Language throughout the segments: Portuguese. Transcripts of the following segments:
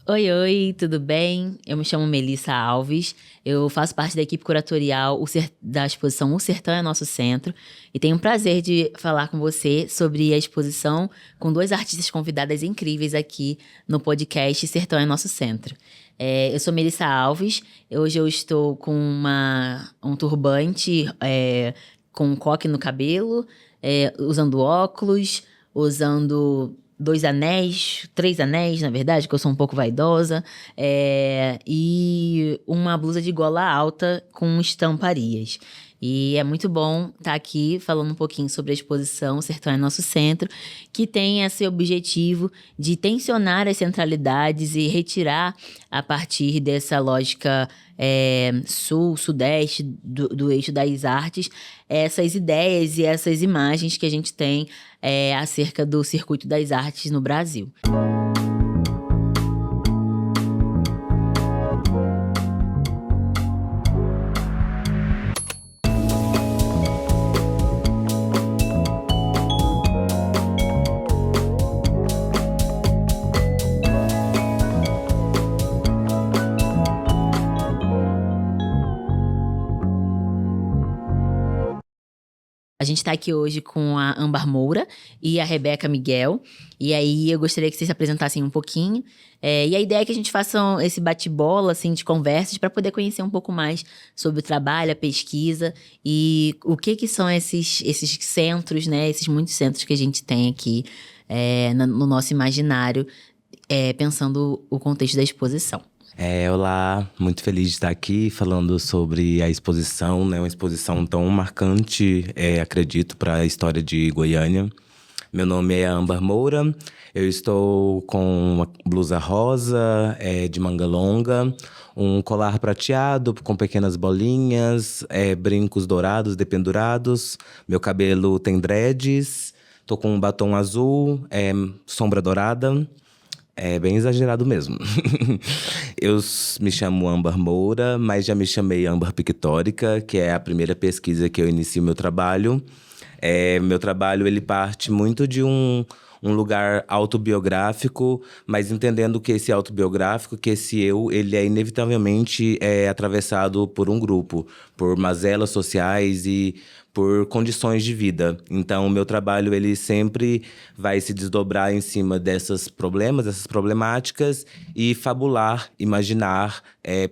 Oi, oi, tudo bem? Eu me chamo Melissa Alves, eu faço parte da equipe curatorial da exposição O Sertão é Nosso Centro e tenho o prazer de falar com você sobre a exposição com duas artistas convidadas incríveis aqui no podcast Sertão é Nosso Centro. Eu sou Melissa Alves, hoje eu estou com um turbante com um coque no cabelo, usando óculos, usando 2 anéis, 3 anéis, na verdade, que eu sou um pouco vaidosa, e uma blusa de gola alta com estamparias. E é muito bom estar aqui falando um pouquinho sobre a exposição Sertão é Nosso Centro, que tem esse objetivo de tensionar as centralidades e retirar, a partir dessa lógica sul-sudeste do eixo das artes, essas ideias e essas imagens que a gente tem acerca do circuito das artes no Brasil. A gente está aqui hoje com a Âmbar Moura e a Rebeca Miguel. E aí eu gostaria que vocês se apresentassem um pouquinho. E a ideia é que a gente faça esse bate-bola assim, de conversas para poder conhecer um pouco mais sobre o trabalho, a pesquisa e o que são esses centros, né? Esses muitos centros que a gente tem aqui no nosso imaginário, pensando o contexto da exposição. Olá, muito feliz de estar aqui falando sobre a exposição, né? Uma exposição tão marcante, acredito, para a história de Goiânia. Meu nome é Âmbar Moura, eu estou com uma blusa rosa, de manga longa, um colar prateado com pequenas bolinhas, brincos dourados dependurados, meu cabelo tem dreads, tô com um batom azul, sombra dourada. É bem exagerado mesmo. Eu me chamo Âmbar Moura, mas já me chamei Âmbar Pictórica, que é a primeira pesquisa que eu inicio meu trabalho. Meu trabalho, ele parte muito de um lugar autobiográfico, mas entendendo que esse autobiográfico, que esse eu, ele é inevitavelmente atravessado por um grupo, por mazelas sociais e por condições de vida. Então, o meu trabalho, ele sempre vai se desdobrar em cima desses problemas, dessas problemáticas e fabular, imaginar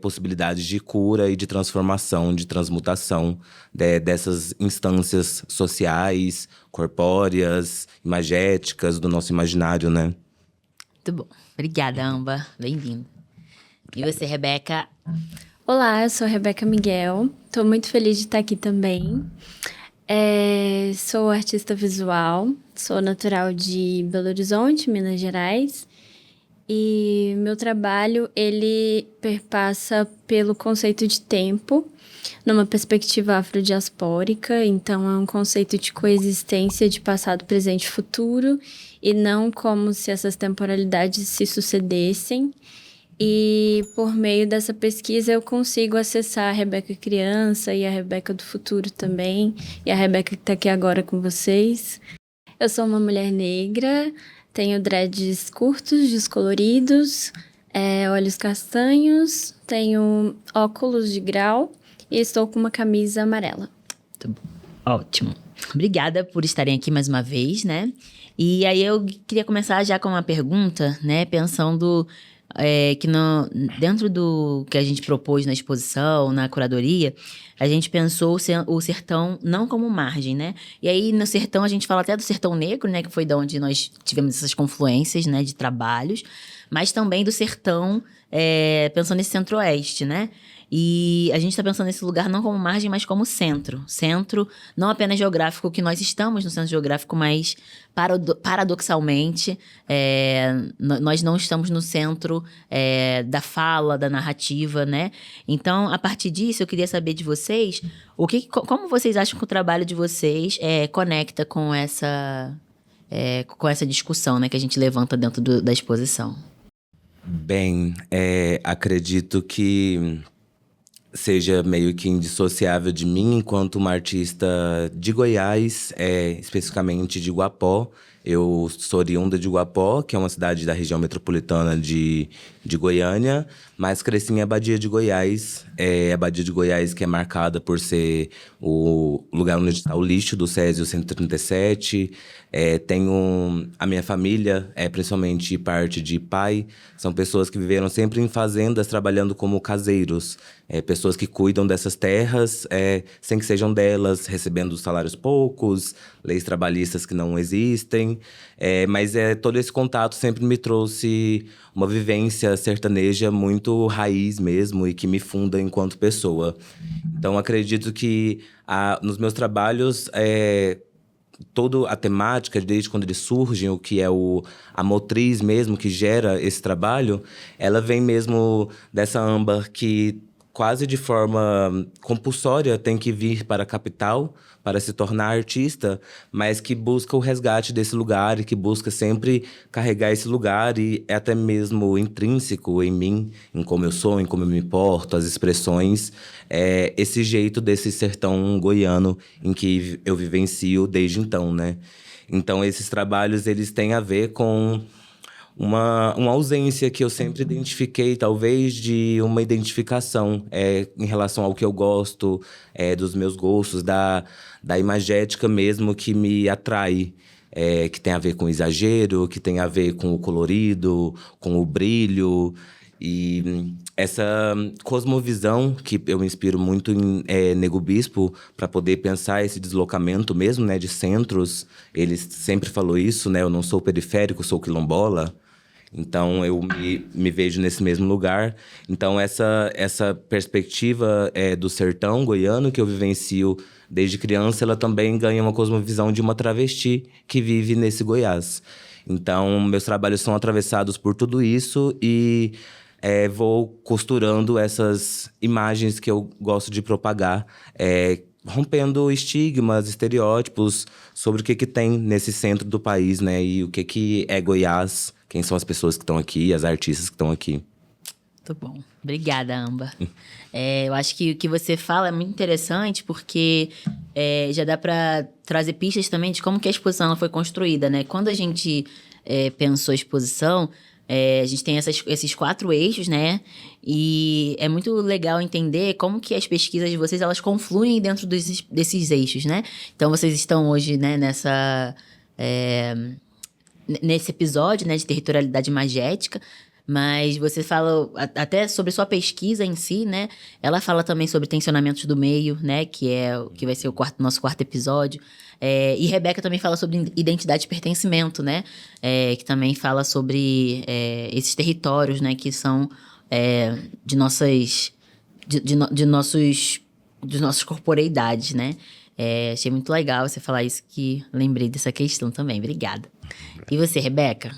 possibilidades de cura e de transformação, de transmutação dessas instâncias sociais, corpóreas, imagéticas do nosso imaginário, né? Muito bom. Obrigada, Âmbar. Bem-vinda. E você, Rebeca? Olá, eu sou a Rebeca Miguel. Estou muito feliz de estar aqui também. Sou artista visual, sou natural de Belo Horizonte, Minas Gerais. E meu trabalho, ele perpassa pelo conceito de tempo, numa perspectiva afrodiaspórica. Então, é um conceito de coexistência de passado, presente e futuro, e não como se essas temporalidades se sucedessem. E por meio dessa pesquisa eu consigo acessar a Rebeca criança e a Rebeca do futuro também, e a Rebeca que está aqui agora com vocês. Eu sou uma mulher negra, tenho dreads curtos, descoloridos, olhos castanhos, tenho óculos de grau e estou com uma camisa amarela. Muito bom. Ótimo. Obrigada por estarem aqui mais uma vez, né? E aí eu queria começar já com uma pergunta, né? Pensando que dentro do que a gente propôs na exposição, na curadoria, a gente pensou o sertão não como margem, né? E aí, no sertão, a gente fala até do sertão negro, né? Que foi de onde nós tivemos essas confluências, né? De trabalhos. Mas também do sertão, pensando nesse centro-oeste, né? E a gente está pensando nesse lugar não como margem, mas como centro. Centro não apenas geográfico, que nós estamos no centro geográfico, mas paradoxalmente, nós não estamos no centro da fala, da narrativa, né? Então, a partir disso, eu queria saber de vocês, como vocês acham que o trabalho de vocês conecta com essa discussão, né, que a gente levanta dentro da exposição? Bem, acredito que seja meio que indissociável de mim enquanto uma artista de Goiás, especificamente de Guapó, Eu sou oriunda de Guapó, que é uma cidade da região metropolitana de Goiânia, mas cresci em Abadia de Goiás. Abadia de Goiás, que é marcada por ser o lugar onde está o lixo do Césio 137. Tenho a minha família, principalmente parte de pai, são pessoas que viveram sempre em fazendas, trabalhando como caseiros. Pessoas que cuidam dessas terras, sem que sejam delas, recebendo salários poucos, leis trabalhistas que não existem. Mas todo esse contato sempre me trouxe uma vivência sertaneja muito raiz mesmo e que me funda enquanto pessoa. Então, acredito que nos meus trabalhos, toda a temática, desde quando eles surgem, o que é a motriz mesmo que gera esse trabalho, ela vem mesmo dessa Âmbar que quase de forma compulsória tem que vir para a capital para se tornar artista, mas que busca o resgate desse lugar e que busca sempre carregar esse lugar, e é até mesmo intrínseco em mim, em como eu sou, em como eu me porto, as expressões, esse jeito desse sertão goiano em que eu vivencio desde então, né? Então, esses trabalhos, eles têm a ver com uma ausência que eu sempre identifiquei, talvez, de uma identificação em relação ao que eu gosto, dos meus gostos, da imagética mesmo que me atrai. Que tem a ver com o exagero, que tem a ver com o colorido, com o brilho. E essa cosmovisão que eu me inspiro muito em Nego Bispo para poder pensar esse deslocamento mesmo, né, de centros. Ele sempre falou isso, né? Eu não sou periférico, sou quilombola. Então, eu me vejo nesse mesmo lugar. Então, essa perspectiva do sertão goiano que eu vivencio desde criança, ela também ganha uma cosmovisão de uma travesti que vive nesse Goiás. Então, meus trabalhos são atravessados por tudo isso e vou costurando essas imagens que eu gosto de propagar, rompendo estigmas, estereótipos sobre o que tem nesse centro do país, né? E o que é Goiás, quem são as pessoas que estão aqui, as artistas que estão aqui. Muito bom. Obrigada, Âmbar. Eu acho que o que você fala é muito interessante, porque já dá para trazer pistas também de como que a exposição ela foi construída, né? Quando a gente pensou a exposição, a gente tem esses 4 eixos, né? E é muito legal entender como que as pesquisas de vocês, elas confluem dentro desses eixos, né? Então, vocês estão hoje, né, nesse episódio, né, de territorialidade imagética, mas você fala até sobre sua pesquisa em si, né? Ela fala também sobre tensionamentos do meio, né? Que vai ser nosso quarto episódio. E Rebeca também fala sobre identidade de pertencimento, né? Que também fala sobre esses territórios, né? Que são de nossas corporeidades, né? Achei muito legal você falar isso, que lembrei dessa questão também. Obrigada. E você, Rebeca?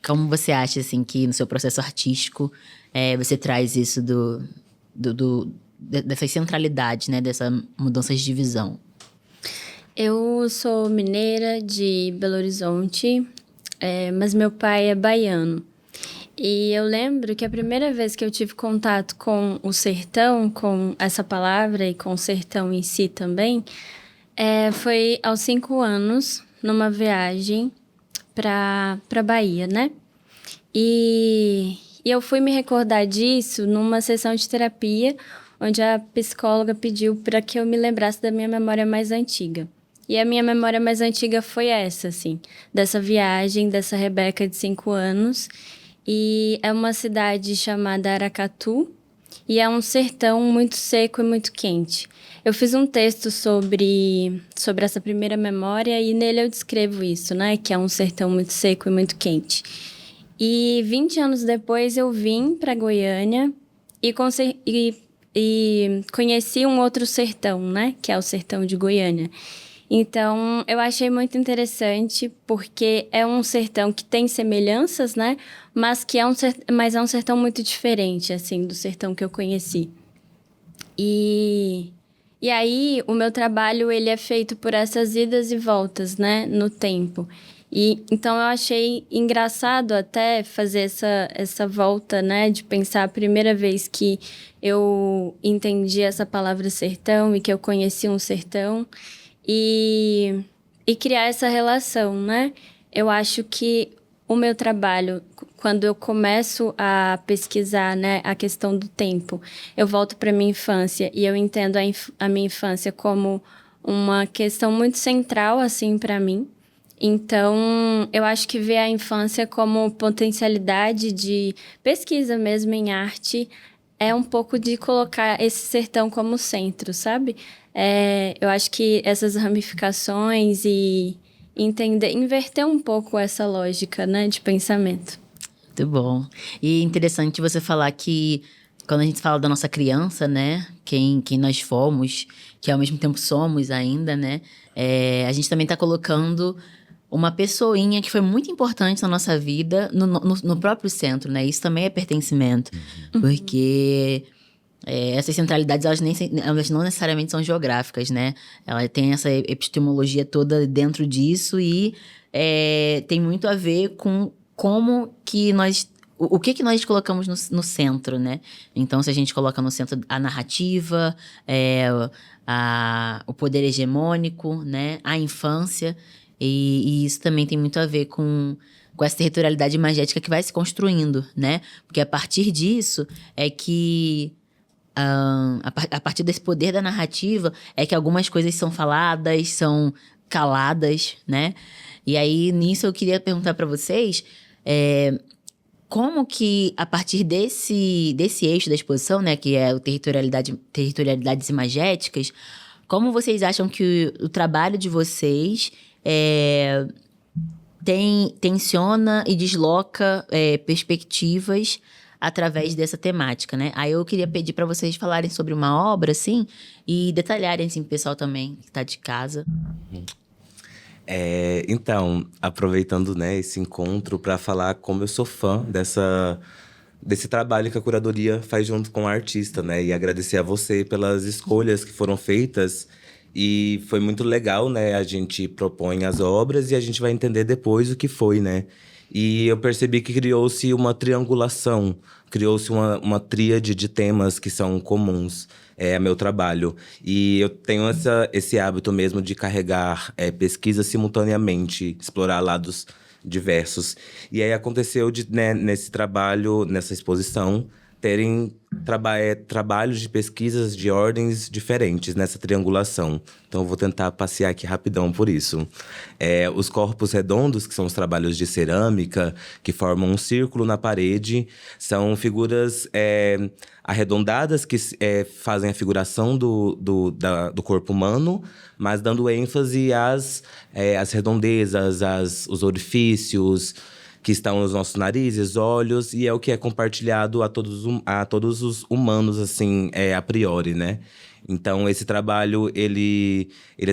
Como você acha, assim, que no seu processo artístico você traz isso dessas centralidades, né? Dessas mudanças de visão? Eu sou mineira de Belo Horizonte, mas meu pai é baiano. E eu lembro que a primeira vez que eu tive contato com o sertão, com essa palavra e com o sertão em si também, foi aos 5 anos, numa viagem para Bahia, né? E eu fui me recordar disso numa sessão de terapia, onde a psicóloga pediu para que eu me lembrasse da minha memória mais antiga. E a minha memória mais antiga foi essa, assim, dessa viagem, dessa Rebeca de 5 anos. E é uma cidade chamada Aracatu, e é um sertão muito seco e muito quente. Eu fiz um texto sobre essa primeira memória e nele eu descrevo isso, né? Que é um sertão muito seco e muito quente. E 20 anos depois eu vim para Goiânia e conheci um outro sertão, né? Que é o sertão de Goiânia. Então, eu achei muito interessante porque é um sertão que tem semelhanças, né? Mas é um sertão muito diferente, assim, do sertão que eu conheci. E aí, o meu trabalho, ele é feito por essas idas e voltas, né? No tempo. Então, eu achei engraçado até fazer essa volta, né? De pensar a primeira vez que eu entendi essa palavra sertão e que eu conheci um sertão. E criar essa relação, né? Eu acho que o meu trabalho, quando eu começo a pesquisar, né, a questão do tempo, eu volto para minha infância e eu entendo a minha infância como uma questão muito central, assim, para mim. Então, eu acho que ver a infância como potencialidade de pesquisa mesmo em arte é um pouco de colocar esse sertão como centro, sabe? Eu acho que essas ramificações e inverter um pouco essa lógica, né, de pensamento. Muito bom. E interessante você falar que quando a gente fala da nossa criança, né? Quem nós fomos, que ao mesmo tempo somos ainda, né? A gente também está colocando uma pessoinha que foi muito importante na nossa vida no próprio centro, né? Isso também é pertencimento. Porque essas centralidades, elas não necessariamente são geográficas, né? Ela tem essa epistemologia toda dentro disso e tem muito a ver com como que nós... O que nós colocamos no centro, né? Então, se a gente coloca no centro a narrativa, o poder hegemônico, né? A infância... E isso também tem muito a ver com essa territorialidade imagética que vai se construindo, né? Porque a partir disso é que... a partir desse poder da narrativa é que algumas coisas são faladas, são caladas, né? E aí, nisso, eu queria perguntar para vocês... como que, a partir desse eixo da exposição, né? Que é o territorialidades imagéticas... Como vocês acham que o trabalho de vocês... tensiona e desloca perspectivas através dessa temática, né? Aí eu queria pedir para vocês falarem sobre uma obra, assim, e detalharem, assim, o pessoal também que está de casa. Então, aproveitando, né, esse encontro para falar como eu sou fã desse trabalho que a curadoria faz junto com o artista, né? E agradecer a você pelas escolhas que foram feitas. E foi muito legal, né? A gente propõe as obras e a gente vai entender depois o que foi, né? E eu percebi que criou-se uma triangulação, criou-se uma tríade de temas que são comuns a meu trabalho. E eu tenho esse hábito mesmo de carregar pesquisa simultaneamente, explorar lados diversos. E aí aconteceu né, nesse trabalho, nessa exposição, terem trabalhos de pesquisas de ordens diferentes nessa triangulação. Então, eu vou tentar passear aqui rapidão por isso. Os corpos redondos, que são os trabalhos de cerâmica, que formam um círculo na parede, são figuras arredondadas que fazem a figuração do corpo humano, mas dando ênfase às redondezas, os orifícios, que estão nos nossos narizes, olhos, e é o que é compartilhado a todos os humanos, assim, a priori, né? Então, esse trabalho, ele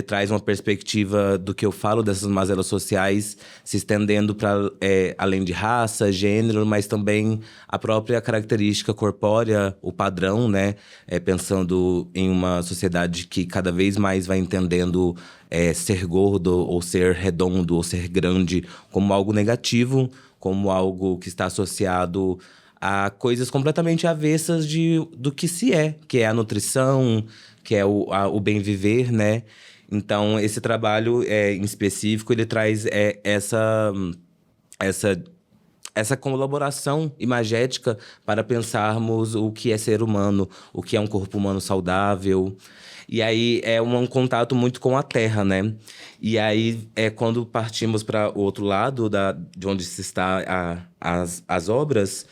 traz uma perspectiva do que eu falo dessas mazelas sociais, se estendendo para além de raça, gênero, mas também a própria característica corpórea, o padrão, né? Pensando em uma sociedade que cada vez mais vai entendendo ser gordo, ou ser redondo, ou ser grande como algo negativo, como algo que está associado a coisas completamente avessas do que se que é a nutrição, que é o bem viver, né? Então, esse trabalho em específico, ele traz essa colaboração imagética para pensarmos o que é ser humano, o que é um corpo humano saudável. E aí é um contato muito com a terra, né? E aí quando partimos para o outro lado de onde se está as obras,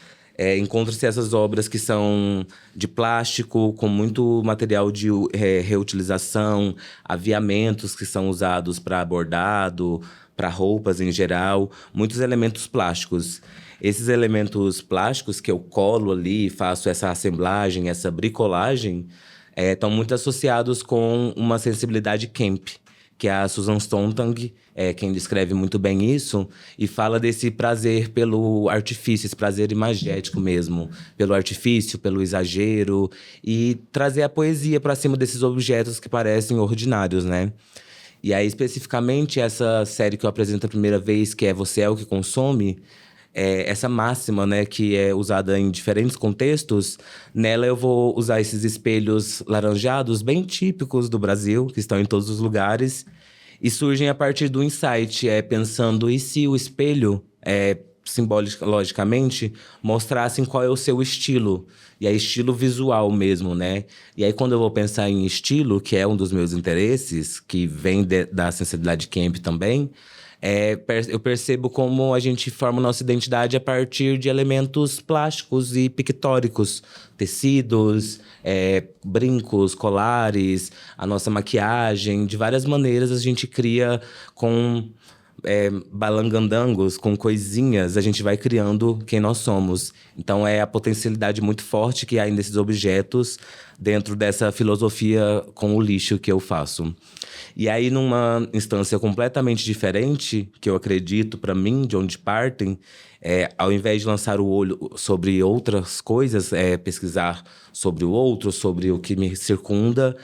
encontram-se essas obras que são de plástico, com muito material de reutilização, aviamentos que são usados para bordado, para roupas em geral, muitos elementos plásticos. Esses elementos plásticos que eu colo ali, faço essa assemblagem, essa bricolagem, estão muito associados com uma sensibilidade camp, que é a Susan Sontag, quem descreve muito bem isso, e fala desse prazer pelo artifício, esse prazer imagético mesmo, pelo artifício, pelo exagero, e trazer a poesia para cima desses objetos que parecem ordinários, né? E aí, especificamente, essa série que eu apresento a primeira vez, que é Você é o que consome, essa máxima, né, que é usada em diferentes contextos, nela eu vou usar esses espelhos laranjados bem típicos do Brasil, que estão em todos os lugares, e surgem a partir do insight, pensando, e se o espelho, simbologicamente, mostrassem qual é o seu estilo. E é estilo visual mesmo, né? E aí, quando eu vou pensar em estilo, que é um dos meus interesses, que vem da sensibilidade camp também, eu percebo como a gente forma nossa identidade a partir de elementos plásticos e pictóricos. Tecidos, brincos, colares, a nossa maquiagem. De várias maneiras a gente cria com balangandangos, com coisinhas, a gente vai criando quem nós somos. Então é a potencialidade muito forte que há nesses objetos dentro dessa filosofia com o lixo que eu faço. E aí, numa instância completamente diferente, que eu acredito, para mim, de onde partem, ao invés de lançar o olho sobre outras coisas, pesquisar sobre o outro, sobre o que me circunda,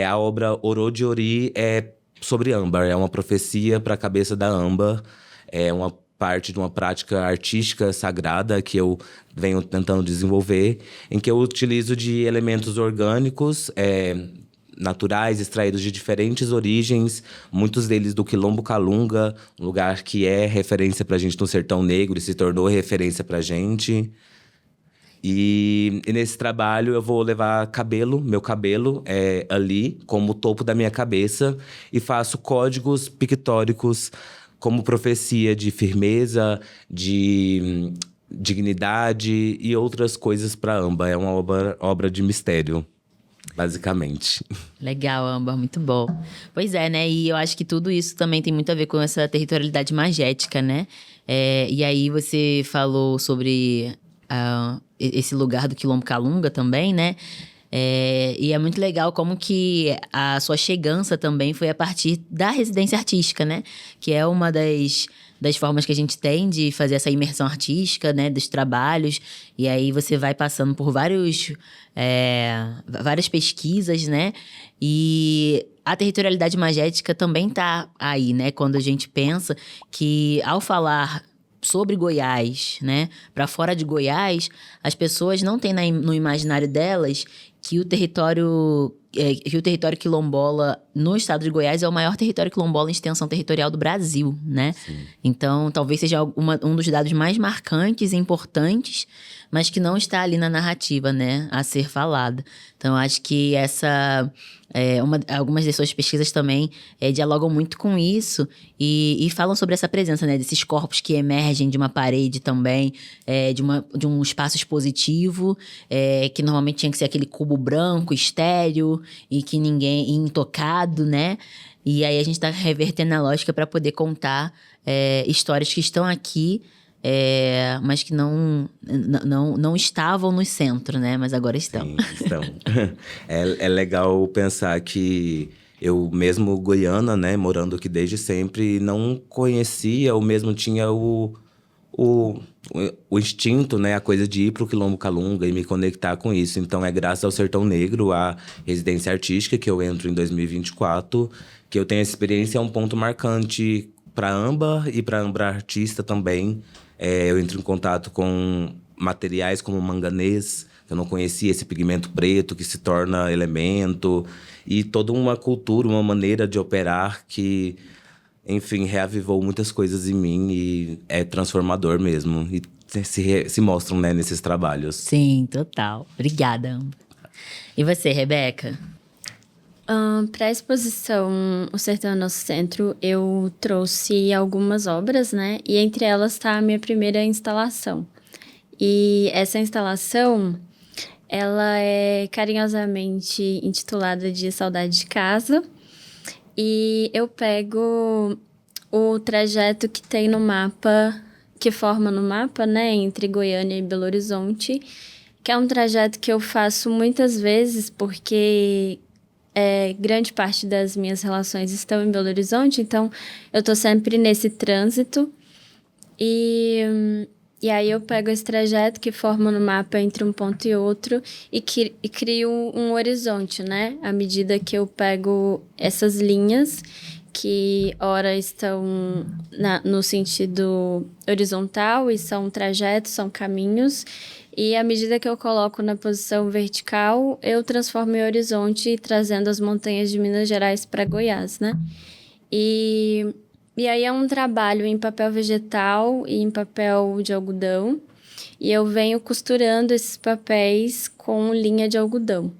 a obra Oro de Ori é sobre âmbar, é uma profecia para a cabeça da âmbar, é uma parte de uma prática artística sagrada que eu venho tentando desenvolver, em que eu utilizo de elementos orgânicos, naturais, extraídos de diferentes origens, muitos deles do Quilombo Calunga, um lugar que é referência pra gente no Sertão Negro e se tornou referência pra gente. E nesse trabalho eu vou levar meu cabelo ali como o topo da minha cabeça e faço códigos pictóricos como profecia de firmeza, de dignidade e outras coisas para Amba. É uma obra de mistério, basicamente. Legal, Âmbar, muito bom. Pois é, né? E eu acho que tudo isso também tem muito a ver com essa territorialidade magética, né? E aí você falou sobre esse lugar do Quilombo Calunga também, né? E é muito legal como que a sua chegança também foi a partir da residência artística, né? Que é uma das formas que a gente tem de fazer essa imersão artística, né? Dos trabalhos. E aí você vai passando por várias pesquisas, né? E a territorialidade magética também tá aí, né? Quando a gente pensa que, ao falar sobre Goiás, né, para fora de Goiás, as pessoas não têm no imaginário delas que o território quilombola no estado de Goiás é o maior território quilombola em extensão territorial do Brasil, né? Sim. Então, talvez seja um dos dados mais marcantes e importantes, mas que não está ali na narrativa, né, a ser falada. Então, acho que algumas das suas pesquisas também dialogam muito com isso e falam sobre essa presença, né, desses corpos que emergem de uma parede também, de um espaço expositivo, que normalmente tinha que ser aquele cubo branco, estéreo, e que ninguém intocado, né? E aí a gente tá revertendo a lógica para poder contar histórias que estão aqui, mas que não estavam no centro, né? Mas agora estão. Sim, estão. É legal pensar que eu, mesmo goiana, né, morando aqui desde sempre, não conhecia ou mesmo tinha o instinto, né, a coisa de ir pro Quilombo Calunga e me conectar com isso. Então, é graças ao Sertão Negro, a residência artística, que eu entro em 2024, que eu tenho essa experiência, é um ponto marcante para Amba e para Amba Artista também. Eu entro em contato com materiais como manganês, eu não conhecia esse pigmento preto que se torna elemento, e toda uma cultura, uma maneira de operar que, enfim, reavivou muitas coisas em mim e é transformador mesmo. E se mostram, né, nesses trabalhos. Sim, total. Obrigada, Amba. E você, Rebeca? Para a exposição O Sertão é Nosso Centro, eu trouxe algumas obras, né? E entre elas está a minha primeira instalação. E essa instalação, ela é carinhosamente intitulada de Saudade de Casa. E eu pego o trajeto que tem no mapa, que forma no mapa, né? Entre Goiânia e Belo Horizonte, que é um trajeto que eu faço muitas vezes porque grande parte das minhas relações estão em Belo Horizonte, então eu tô sempre nesse trânsito. E aí eu pego esse trajeto que forma no mapa entre um ponto e outro e crio um horizonte, né? À medida que eu pego essas linhas que ora estão no sentido horizontal e são trajetos, são caminhos. E à medida que eu coloco na posição vertical, eu transformo em horizonte, trazendo as montanhas de Minas Gerais para Goiás, né? E, e aí é um trabalho em papel vegetal e em papel de algodão. E eu venho costurando esses papéis com linha de algodão.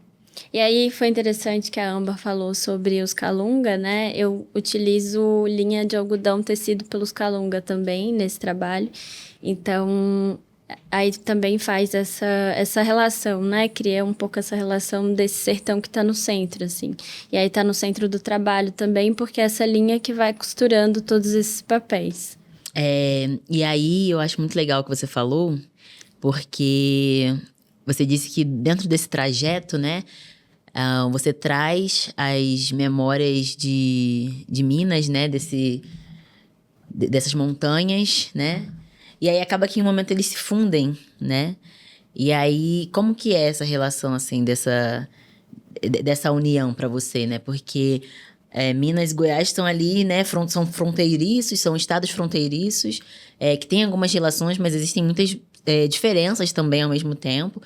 E aí foi interessante que a Amber falou sobre os calunga, né? Eu utilizo linha de algodão tecido pelos calunga também nesse trabalho. Então, aí também faz essa relação, né? Cria um pouco essa relação desse sertão que tá no centro, assim. E aí tá no centro do trabalho também, porque é essa linha que vai costurando todos esses papéis. E aí eu acho muito legal o que você falou, porque você disse que dentro desse trajeto, né? Você traz as memórias de Minas, né? Dessas montanhas, né? E aí acaba que em um momento eles se fundem, né? E aí, como que é essa relação, assim, dessa união para você, né? Porque Minas e Goiás estão ali, né? São fronteiriços, são estados fronteiriços, que têm algumas relações, mas existem muitas diferenças também ao mesmo tempo.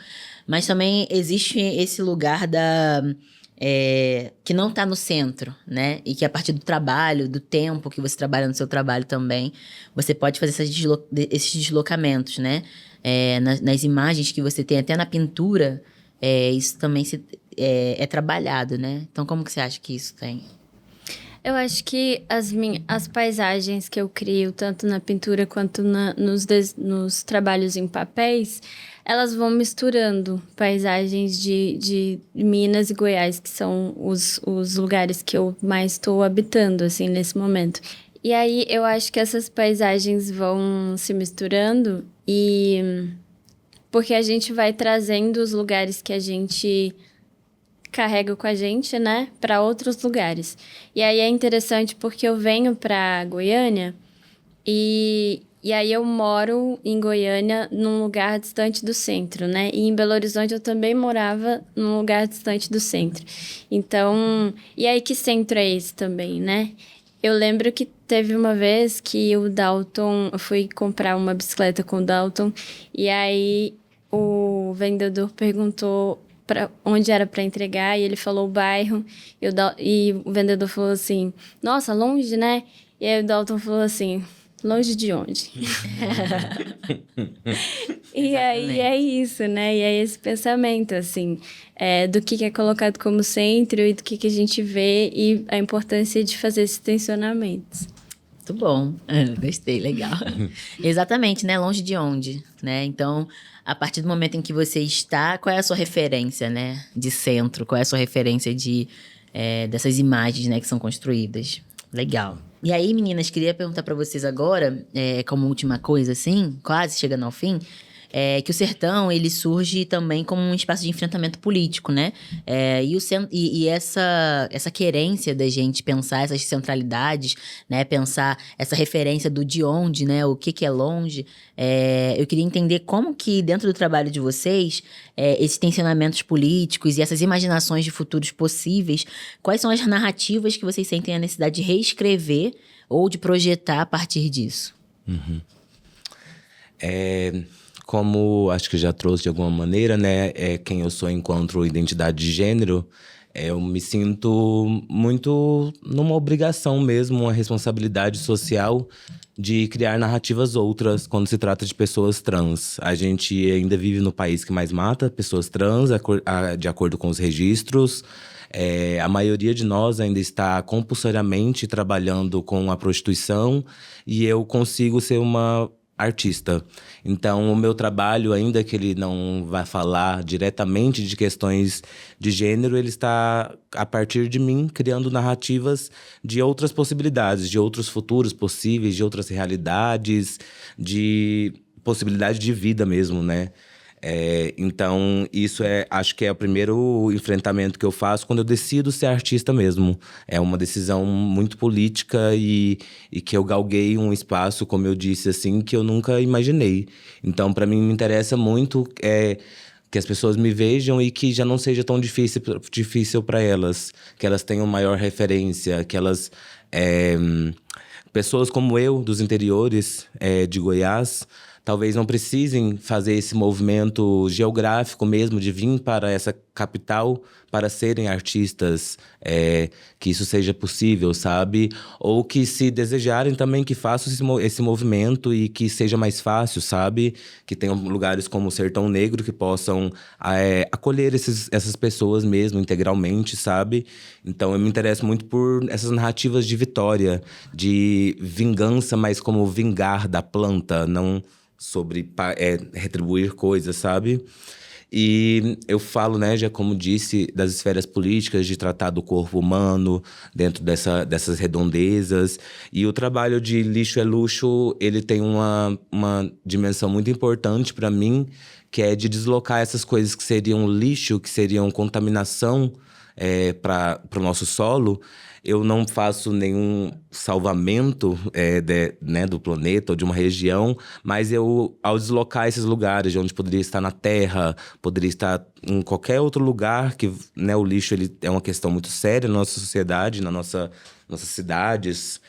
Mas também existe esse lugar que não está no centro, né? E que a partir do trabalho, do tempo que você trabalha no seu trabalho também, você pode fazer esses deslocamentos, né? Nas imagens que você tem, até na pintura, isso também é trabalhado, né? Então, como que você acha que isso tem? Eu acho que as paisagens que eu crio, tanto na pintura quanto nos trabalhos em papéis, elas vão misturando paisagens de Minas e Goiás, que são os lugares que eu mais estou habitando, assim, nesse momento. E aí, eu acho que essas paisagens vão se misturando porque a gente vai trazendo os lugares que a gente carrega com a gente, né, para outros lugares. E aí é interessante porque eu venho para Goiânia e aí eu moro em Goiânia num lugar distante do centro, né? E em Belo Horizonte eu também morava num lugar distante do centro. Então, e aí que centro é esse também, né? Eu lembro que teve uma vez que o Dalton, eu fui comprar uma bicicleta com o Dalton e aí o vendedor perguntou onde era para entregar, e ele falou o bairro, e o vendedor falou assim, nossa, longe, né? E aí o Dalton falou assim, longe de onde? E aí é isso, né? E é esse pensamento, assim, do que é colocado como centro e do que a gente vê e a importância de fazer esses tensionamentos. Muito bom, gostei, legal. Exatamente, né? Longe de onde, né? Então, a partir do momento em que você está, qual é a sua referência, né? De centro, qual é a sua referência dessas imagens, né? Que são construídas. Legal. E aí, meninas, queria perguntar pra vocês agora, como última coisa, assim, quase chegando ao fim, que o sertão, ele surge também como um espaço de enfrentamento político, né? E essa querência da gente pensar essas centralidades, né? Pensar essa referência do de onde, né? O que é longe. Eu queria entender como que, dentro do trabalho de vocês, esses tensionamentos políticos e essas imaginações de futuros possíveis, quais são as narrativas que vocês sentem a necessidade de reescrever ou de projetar a partir disso? Uhum. Como acho que já trouxe de alguma maneira, né? Quem eu sou enquanto identidade de gênero, eu me sinto muito numa obrigação mesmo, uma responsabilidade social de criar narrativas outras quando se trata de pessoas trans. A gente ainda vive no país que mais mata pessoas trans, de acordo com os registros. A maioria de nós ainda está compulsoriamente trabalhando com a prostituição e eu consigo ser uma artista. Então, o meu trabalho, ainda que ele não vai falar diretamente de questões de gênero, ele está, a partir de mim, criando narrativas de outras possibilidades, de outros futuros possíveis, de outras realidades, de possibilidade de vida mesmo, né? Então, isso acho que é o primeiro enfrentamento que eu faço quando eu decido ser artista mesmo. É uma decisão muito política e que eu galguei um espaço, como eu disse, assim, que eu nunca imaginei. Então, para mim, me interessa muito que as pessoas me vejam e que já não seja tão difícil para elas. Que elas tenham maior referência, que elas... pessoas como eu, dos interiores de Goiás, talvez não precisem fazer esse movimento geográfico mesmo de vir para essa capital para serem artistas, que isso seja possível, sabe? Ou que, se desejarem também, que façam esse movimento e que seja mais fácil, sabe? Que tenham lugares como o Sertão Negro que possam acolher essas pessoas mesmo, integralmente, sabe? Então, eu me interesso muito por essas narrativas de vitória, de vingança, mas como vingar da planta, não sobre retribuir coisas, sabe? E eu falo, né, já como disse, das esferas políticas, de tratar do corpo humano dentro dessas redondezas. E o trabalho de Lixo é Luxo, ele tem uma dimensão muito importante para mim, que é de deslocar essas coisas que seriam lixo, que seriam contaminação para o nosso solo. Eu não faço nenhum salvamento né, do planeta ou de uma região, mas ao deslocar esses lugares, de onde poderia estar na terra, poderia estar em qualquer outro lugar, que, né, o lixo ele é uma questão muito séria na nossa sociedade, nossas cidades.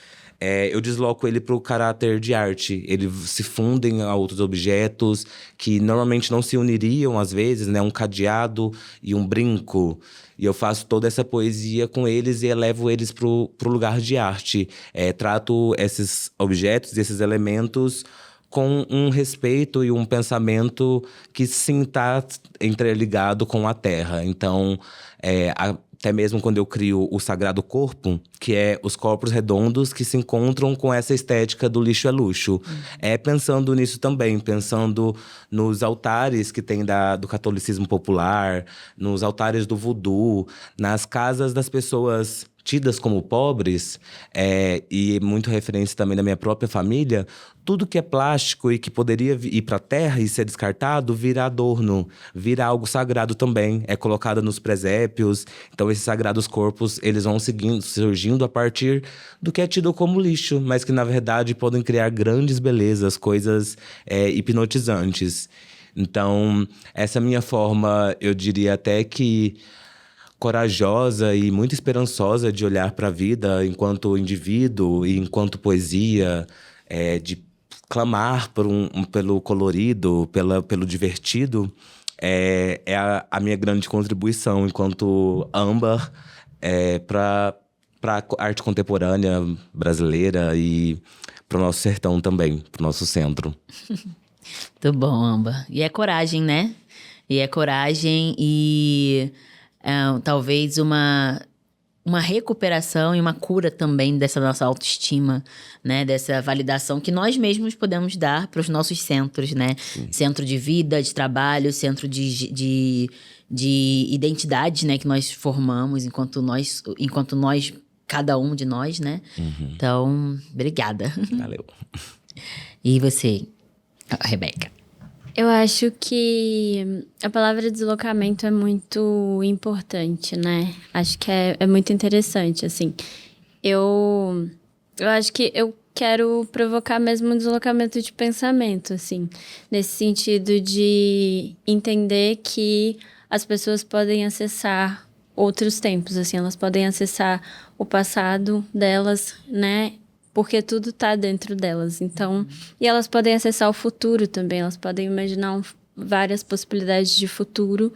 Eu desloco ele para o caráter de arte. Eles se fundem a outros objetos que normalmente não se uniriam, às vezes, né? Um cadeado e um brinco. E eu faço toda essa poesia com eles e elevo eles pro lugar de arte. Trato esses objetos, esses elementos com um respeito e um pensamento que sim está interligado com a terra. Então, até mesmo quando eu crio o Sagrado Corpo, que é os corpos redondos que se encontram com essa estética do Lixo é Luxo. Pensando nisso também, pensando nos altares que tem do catolicismo popular, nos altares do voodoo, nas casas das pessoas tidas como pobres, e muito referência também da minha própria família. Tudo que é plástico e que poderia ir para a terra e ser descartado, vira adorno, vira algo sagrado também. É colocado nos presépios. Então, esses sagrados corpos, eles vão surgindo a partir do que é tido como lixo, mas que, na verdade, podem criar grandes belezas, coisas hipnotizantes. Então, essa minha forma, eu diria até que corajosa e muito esperançosa de olhar para a vida enquanto indivíduo e enquanto poesia, de clamar pelo colorido, pelo divertido, é a minha grande contribuição enquanto âmbar para a arte contemporânea brasileira e para o nosso sertão também, para o nosso centro. Muito bom, âmbar. E é coragem, né? E talvez uma recuperação e uma cura também dessa nossa autoestima, né? Dessa validação que nós mesmos podemos dar para os nossos centros, né? Sim. Centro de vida, de trabalho, centro de identidade, né? Que nós formamos enquanto nós, cada um de nós, né? Uhum. Então, obrigada. Valeu. E você, Rebeca? Eu acho que a palavra deslocamento é muito importante, né? Acho que é muito interessante, assim. Eu acho que eu quero provocar mesmo um deslocamento de pensamento, assim. Nesse sentido de entender que as pessoas podem acessar outros tempos, assim. Elas podem acessar o passado delas, né? Porque tudo tá dentro delas, então... E elas podem acessar o futuro também, elas podem imaginar várias possibilidades de futuro.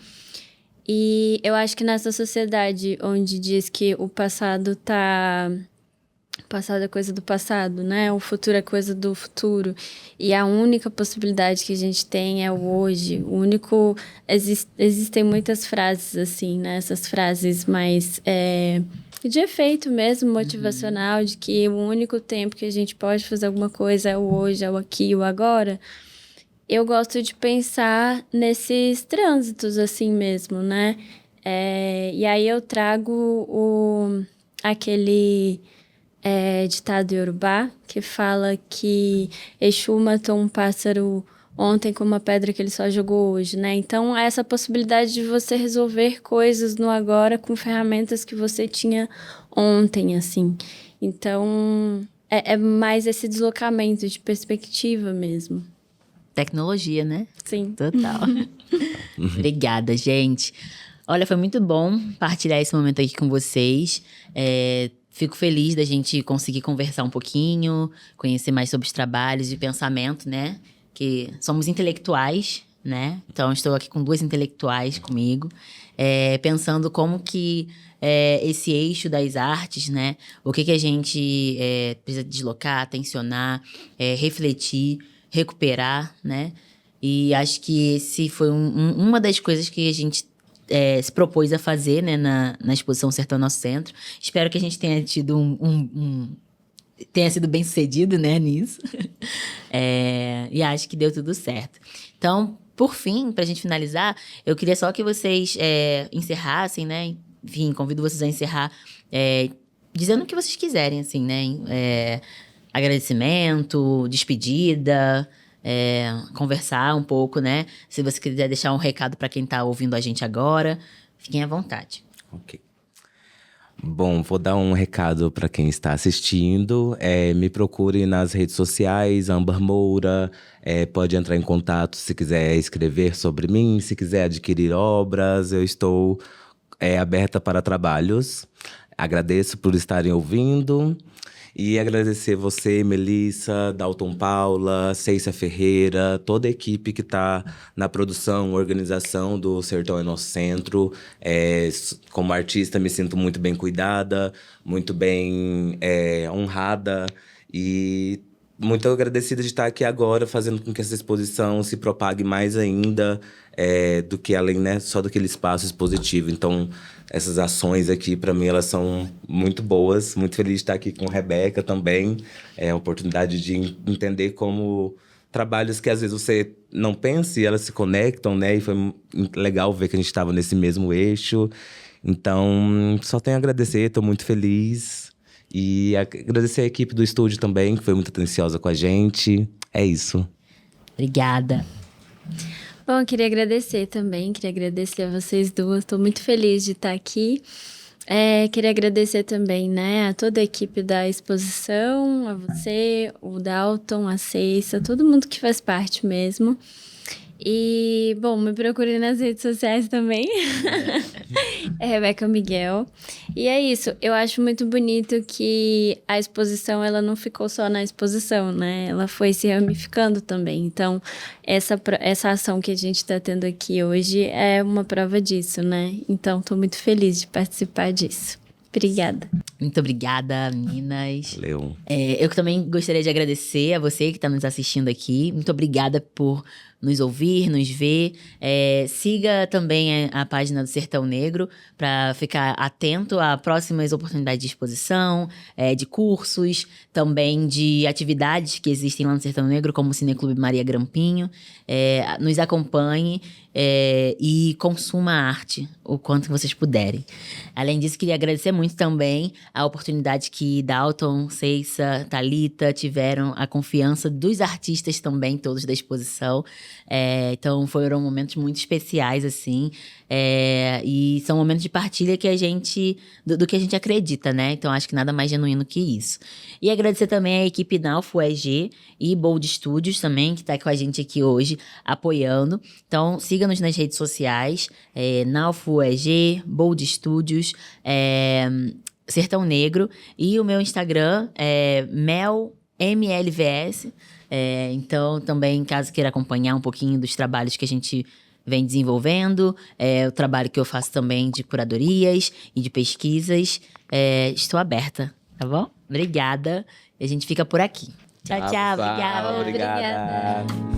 E eu acho que nessa sociedade onde diz que o passado tá... O passado é coisa do passado, né? O futuro é coisa do futuro. E a única possibilidade que a gente tem é o hoje. O único... Existem muitas frases, assim, né? Essas frases mais... de efeito mesmo, motivacional, de que o único tempo que a gente pode fazer alguma coisa é o hoje, é o aqui, o agora. Eu gosto de pensar nesses trânsitos assim mesmo, né? E aí eu trago aquele ditado iorubá que fala que Exu matou um pássaro ontem com uma pedra que ele só jogou hoje, né? Então, há essa possibilidade de você resolver coisas no agora com ferramentas que você tinha ontem, assim. Então, é mais esse deslocamento de perspectiva mesmo. Tecnologia, né? Sim. Total. Obrigada, gente. Olha, foi muito bom partilhar esse momento aqui com vocês. Fico feliz da gente conseguir conversar um pouquinho, conhecer mais sobre os trabalhos e pensamento, né? que somos intelectuais, né? Então, estou aqui com 2 intelectuais comigo, pensando como que esse eixo das artes, né? O que a gente precisa deslocar, tensionar, refletir, recuperar, né? E acho que esse foi uma das coisas que a gente se propôs a fazer, né? Na exposição Sertão Nosso Centro. Espero que a gente tenha tido tenha sido bem sucedido, né, nisso. E acho que deu tudo certo. Então, por fim, pra gente finalizar, eu queria só que vocês encerrassem, né? Enfim, convido vocês a encerrar dizendo o que vocês quiserem, assim, né? Agradecimento, despedida, conversar um pouco, né? Se você quiser deixar um recado pra quem tá ouvindo a gente agora, fiquem à vontade. Ok. Bom, vou dar um recado para quem está assistindo. Me procure nas redes sociais, Amber Moura. Pode entrar em contato se quiser escrever sobre mim, se quiser adquirir obras. Eu estou aberta para trabalhos. Agradeço por estarem ouvindo. E agradecer você, Melissa, Dalton Paula, Ceissa Ferreira, toda a equipe que está na produção, organização do Sertão é Nosso Centro. Como artista, me sinto muito bem cuidada, muito bem honrada e muito agradecida de estar aqui agora, fazendo com que essa exposição se propague mais ainda, do que além, né, só daquele espaço expositivo. Então, essas ações aqui, para mim, elas são muito boas. Muito feliz de estar aqui com a Rebeca também. É a oportunidade de entender como trabalhos que às vezes você não pensa e elas se conectam, né? E foi legal ver que a gente estava nesse mesmo eixo. Então, só tenho a agradecer, estou muito feliz. E agradecer a equipe do estúdio também, que foi muito atenciosa com a gente. É isso. Obrigada. Bom, eu queria agradecer também, queria agradecer a vocês duas, estou muito feliz de estar aqui. Queria agradecer também, né, a toda a equipe da exposição, a você, o Dalton, a Ceissa, todo mundo que faz parte mesmo. E, bom, me procure nas redes sociais também. É Rebeca Miguel. E é isso, eu acho muito bonito que a exposição, ela não ficou só na exposição, né? Ela foi se ramificando também. Então, essa ação que a gente está tendo aqui hoje é uma prova disso, né? Então, estou muito feliz de participar disso. Obrigada. Muito obrigada, meninas. Valeu. Eu também gostaria de agradecer a você que está nos assistindo aqui. Muito obrigada por nos ouvir, nos ver. Siga também a página do Sertão Negro para ficar atento a próximas oportunidades de exposição, de cursos, também de atividades que existem lá no Sertão Negro, como o Cineclube Maria Grampinho. Nos acompanhe e consuma a arte o quanto vocês puderem. Além disso, queria agradecer muito também a oportunidade que Dalton, Ceissa, Thalita tiveram, a confiança dos artistas também, todos da exposição. Então, foram momentos muito especiais, assim. E são momentos de partilha que do que a gente acredita, né? Então, acho que nada mais genuíno que isso. E agradecer também a equipe Naufo EG e Bold Studios também, que está com a gente aqui hoje, apoiando. Então, siga-nos nas redes sociais, Naufo EG, Bold Studios, Sertão Negro. E o meu Instagram é MLVS. Então, também, caso queira acompanhar um pouquinho dos trabalhos que a gente vem desenvolvendo, o trabalho que eu faço também de curadorias e de pesquisas, estou aberta, tá bom? Obrigada. E a gente fica por aqui. Tchau, tchau. Obrigada. Obrigada.